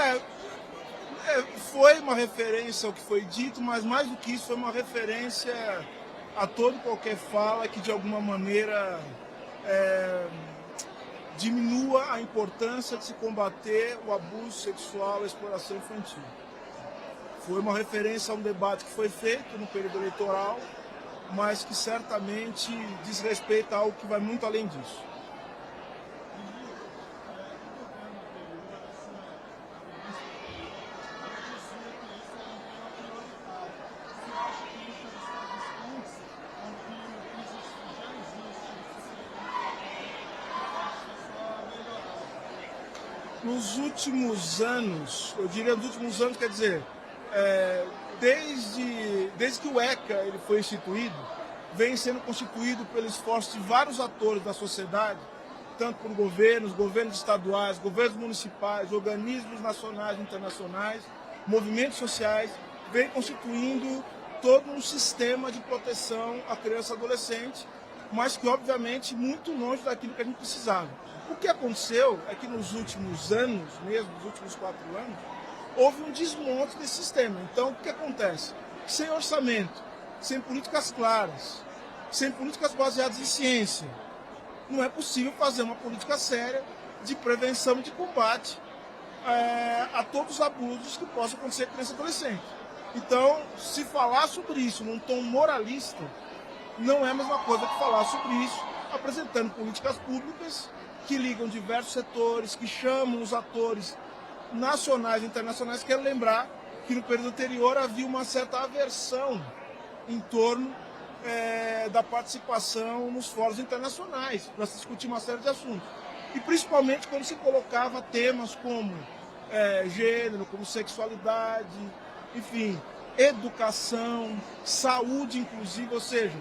É, foi uma referência ao que foi dito, mas mais do que isso, foi uma referência a toda e qualquer fala que de alguma maneira diminua a importância de se combater o abuso sexual e a exploração infantil. Foi uma referência a um debate que foi feito no período eleitoral, mas que certamente diz respeito a algo que vai muito além disso. Nos últimos anos, eu diria nos últimos anos, quer dizer, desde que o ECA ele foi instituído, vem sendo constituído pelo esforço de vários atores da sociedade, tanto por governos estaduais, governos municipais, organismos nacionais e internacionais, movimentos sociais, vem constituindo todo um sistema de proteção à criança e adolescente, mas que obviamente muito longe daquilo que a gente precisava. O que aconteceu é que nos últimos anos, mesmo nos últimos 4 anos, houve um desmonte desse sistema. Então, o que acontece? Sem orçamento, sem políticas claras, sem políticas baseadas em ciência, não é possível fazer uma política séria de prevenção e de combate a todos os abusos que possam acontecer com criança e adolescente. Então, se falar sobre isso num tom moralista, não é a mesma coisa que falar sobre isso apresentando políticas públicas que ligam diversos setores, que chamam os atores nacionais e internacionais. Quero lembrar que no período anterior havia uma certa aversão em torno da participação nos fóruns internacionais para se discutir uma série de assuntos. E principalmente quando se colocava temas como gênero, como sexualidade, enfim, educação, saúde inclusive, ou seja,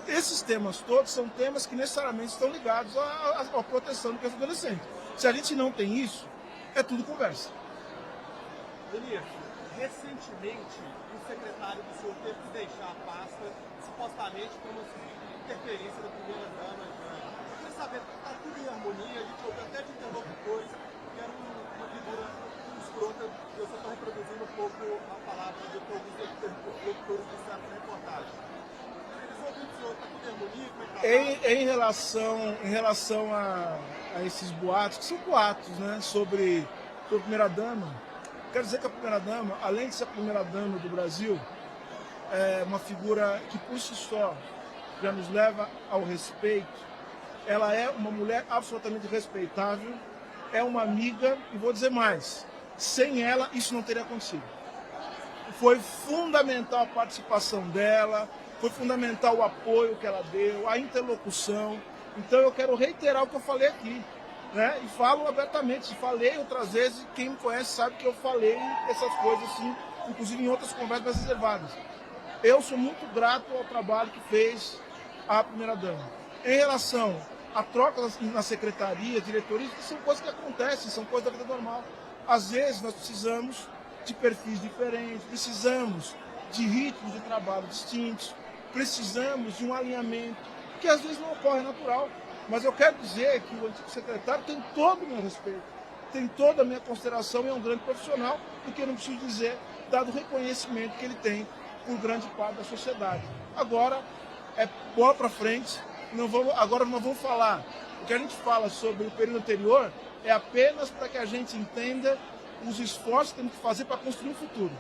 esses temas todos são temas que necessariamente estão ligados à proteção do criança e adolescente. Se a gente não tem isso, é tudo conversa. Elias, recentemente o secretário do senhor teve que deixar a pasta, supostamente por uma interferência da primeira-dama, Jane. Eu queria saber, está tudo em harmonia, a gente ouviu até de interlocutores, que era uma figura escrota, eu só estou reproduzindo um pouco a palavra de alguns interlocutores do certo reportagem. Em relação a esses boatos, que são boatos, né, sobre a primeira-dama, quero dizer que a primeira-dama, além de ser a primeira-dama do Brasil, é uma figura que por si só já nos leva ao respeito. Ela é uma mulher absolutamente respeitável, é uma amiga, e vou dizer mais, sem ela isso não teria acontecido. Foi fundamental a participação dela, foi fundamental o apoio que ela deu, a interlocução. Então eu quero reiterar o que eu falei aqui, né? E falo abertamente, falei outras vezes, quem me conhece sabe que eu falei essas coisas assim, inclusive em outras conversas mais reservadas. Eu sou muito grato ao trabalho que fez a primeira-dama. Em relação a trocas na secretaria, diretoria, são coisas que acontecem, são coisas da vida normal. Às vezes nós precisamos de perfis diferentes, precisamos de ritmos de trabalho distintos, precisamos de um alinhamento que às vezes não ocorre natural. Mas eu quero dizer que o antigo secretário tem todo o meu respeito, tem toda a minha consideração e é um grande profissional, porque eu não preciso dizer, dado o reconhecimento que ele tem por grande parte da sociedade. Agora, é bola para frente, agora não vamos falar. O que a gente fala sobre o período anterior é apenas para que a gente entenda os esforços que temos que fazer para construir um futuro.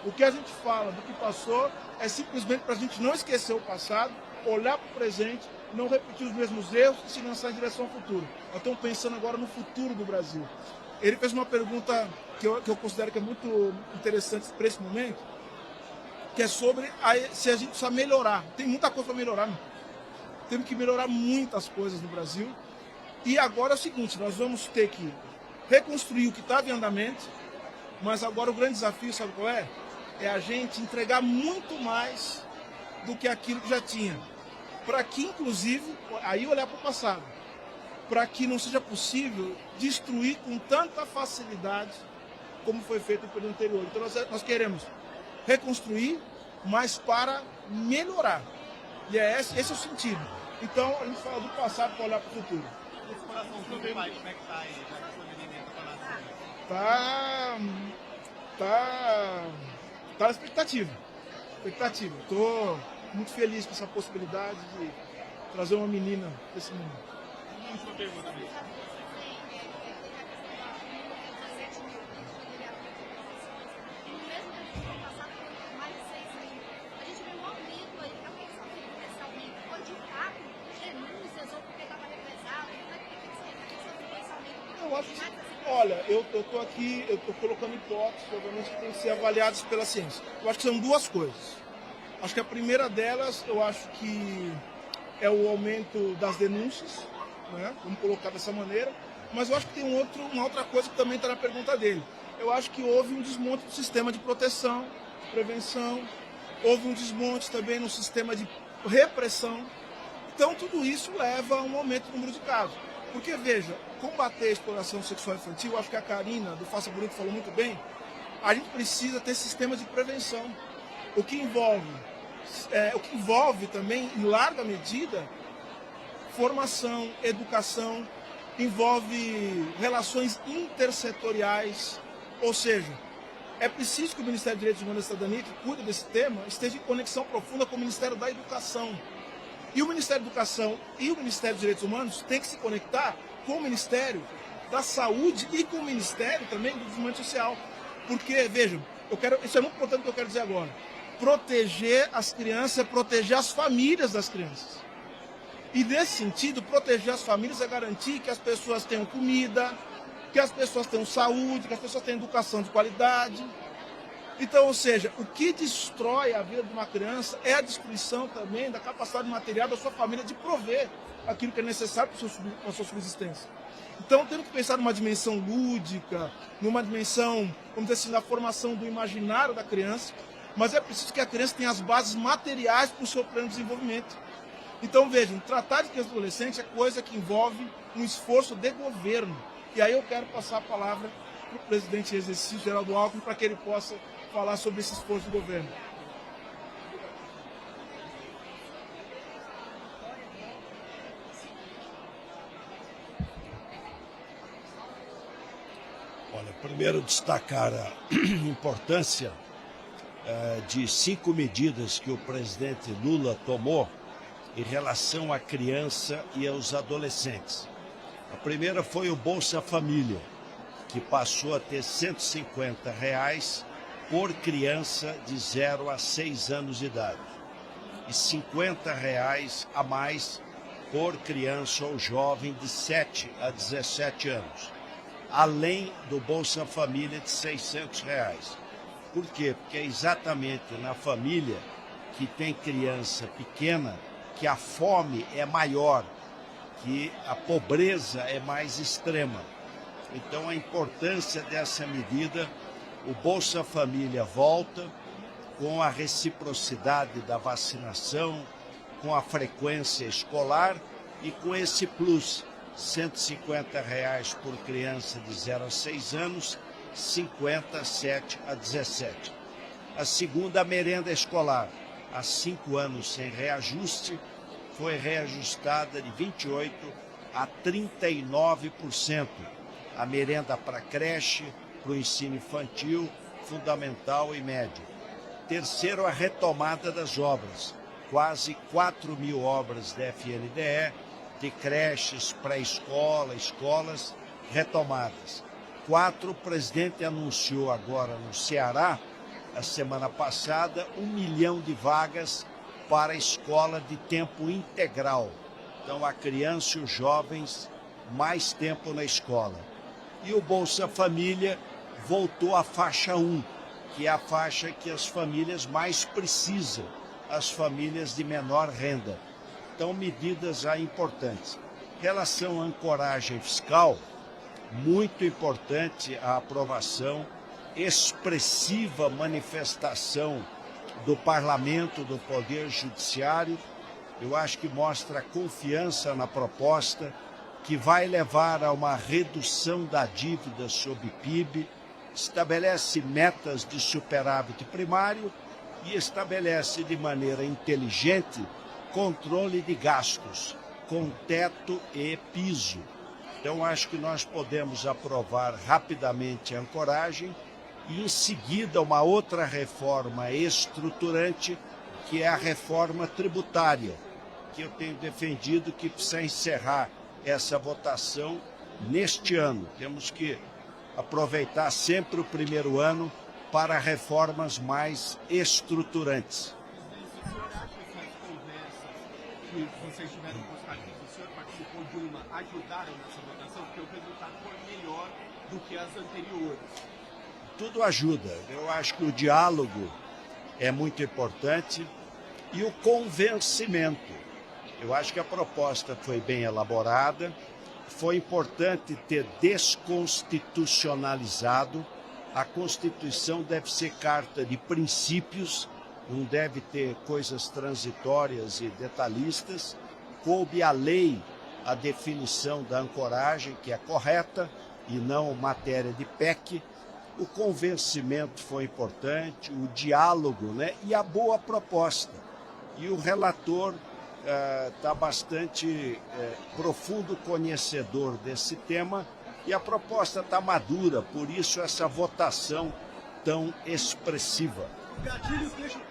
O que a gente fala do que passou é simplesmente para a gente não esquecer o passado, olhar para o presente, não repetir os mesmos erros e se lançar em direção ao futuro. Nós estamos pensando agora no futuro do Brasil. Ele fez uma pergunta que eu considero que é muito interessante para esse momento, que é sobre se a gente precisa melhorar. Tem muita coisa para melhorar, né? Temos que melhorar muitas coisas no Brasil. E agora é o seguinte, nós vamos ter que reconstruir o que estava em andamento, mas agora o grande desafio, sabe qual é? É a gente entregar muito mais do que aquilo que já tinha. Para que, inclusive, aí olhar para o passado, para que não seja possível destruir com tanta facilidade como foi feito no período anterior. Então nós queremos reconstruir, mas para melhorar. E esse é o sentido. Então a gente fala do passado para olhar para o futuro. Esse coraçãozinho do pai, como é que está aí? Já que a sua menina está nascendo? Tá na expectativa. Estou muito feliz com essa possibilidade de trazer uma menina para esse mundo. Uma última pergunta mesmo. Eu acho que, olha, eu estou aqui, eu estou colocando hipóteses, obviamente, que tem que ser avaliadas pela ciência. Eu acho que são duas coisas. Acho que a primeira delas, eu acho que é o aumento das denúncias, né? Vamos colocar dessa maneira. Mas eu acho que tem uma outra coisa que também está na pergunta dele. Eu acho que houve um desmonte do sistema de proteção, de prevenção, houve um desmonte também no sistema de repressão. Então, tudo isso leva a um aumento do número de casos. Porque, veja, combater a exploração sexual infantil, eu acho que a Karina, do Faça Bonito, falou muito bem, a gente precisa ter sistemas de prevenção. O que envolve também, em larga medida, formação, educação, envolve relações intersetoriais, ou seja, é preciso que o Ministério de Direitos Humanos e Cidadania, que cuida desse tema, esteja em conexão profunda com o Ministério da Educação. E o Ministério da Educação e o Ministério dos Direitos Humanos têm que se conectar com o Ministério da Saúde e com o Ministério também do Desenvolvimento Social. Porque, vejam, isso é muito importante o que eu quero dizer agora. Proteger as crianças é proteger as famílias das crianças. E nesse sentido, proteger as famílias é garantir que as pessoas tenham comida, que as pessoas tenham saúde, que as pessoas tenham educação de qualidade. Então, ou seja, o que destrói a vida de uma criança é a destruição também da capacidade material da sua família de prover aquilo que é necessário para a sua subsistência. Então, temos que pensar numa dimensão lúdica, numa dimensão, vamos dizer assim, da formação do imaginário da criança, mas é preciso que a criança tenha as bases materiais para o seu plano de desenvolvimento. Então, vejam, tratar de criança e adolescente é coisa que envolve um esforço de governo. E aí eu quero passar a palavra para o presidente em exercício, Geraldo Alckmin, para que ele possa falar sobre esse esforço do governo. Olha, primeiro destacar a importância de 5 medidas que o presidente Lula tomou em relação à criança e aos adolescentes. A primeira foi o Bolsa Família, que passou a ter R$ 150 por criança de 0 a 6 anos de idade e R$ 50 a mais por criança ou jovem de 7 a 17 anos, além do Bolsa Família de R$ 600. Por quê? Porque é exatamente na família que tem criança pequena que a fome é maior, que a pobreza é mais extrema. Então, a importância dessa medida, o Bolsa Família volta com a reciprocidade da vacinação, com a frequência escolar e com esse plus, R$ 150 por criança de 0 a 6 anos, 50, 7 a 17. A segunda, a merenda escolar, há 5 anos sem reajuste, foi reajustada de 28% a 39%. A merenda para creche, para o ensino infantil, fundamental e médio. Terceiro, a retomada das obras. Quase 4.000 obras da FNDE, de creches, pré-escola, escolas retomadas. 4, o presidente anunciou agora no Ceará, a semana passada, 1 milhão de vagas para a escola de tempo integral. Então, a criança e os jovens, mais tempo na escola. E o Bolsa Família voltou à faixa 1, que é a faixa que as famílias mais precisam, as famílias de menor renda. Então, medidas já importantes. Em relação à ancoragem fiscal, muito importante a aprovação, expressiva manifestação do Parlamento, do Poder Judiciário. Eu acho que mostra confiança na proposta, que vai levar a uma redução da dívida sobre PIB, estabelece metas de superávit primário e estabelece de maneira inteligente controle de gastos, com teto e piso. Então, acho que nós podemos aprovar rapidamente a ancoragem e, em seguida, uma outra reforma estruturante, que é a reforma tributária, que eu tenho defendido que precisa encerrar essa votação neste ano. Temos que aproveitar sempre o primeiro ano para reformas mais estruturantes. O senhor acha que as conversas que vocês tiveram com os partidos, o senhor participou de uma, ajudaram nessa votação? Porque o resultado foi melhor do que as anteriores. Tudo ajuda. Eu acho que o diálogo é muito importante e o convencimento. Eu acho que a proposta foi bem elaborada. Foi importante ter desconstitucionalizado. A Constituição deve ser carta de princípios, não deve ter coisas transitórias e detalhistas. Coube à lei a definição da ancoragem, que é correta, e não matéria de PEC. O convencimento foi importante, o diálogo, né? E a boa proposta. E o relator está bastante profundo conhecedor desse tema e a proposta está madura, por isso essa votação tão expressiva. Gatilhos deixam